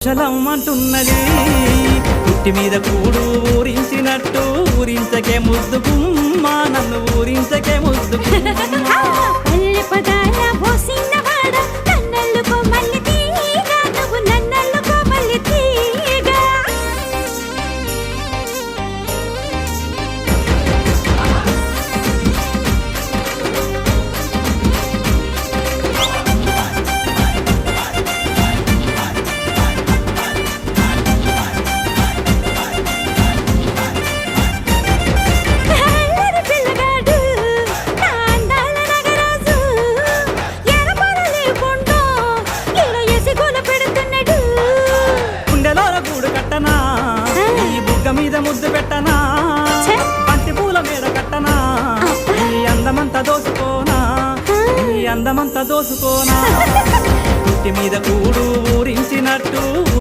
చలమ్మంటున్నది పుట్టి మీద కూడు ఊరించినట్టు ఊరించకే ముద్దు గుమ్మ నన్ను ఊరించకే ముద్దు పల్లె పదాల పోసినవాడ నన్నల్లుకో మల్లి తీగ నువ్వు నన్నల్లుకో మల్లి తీగ మీద ముద్దు పెట్టనా బంతి పూల మీద కట్టనా ఈ అందమంతా దోసుకోనా ఈ అందమంతా దోసుకోనా పుట్టి మీద కూడు ఊరించినట్టు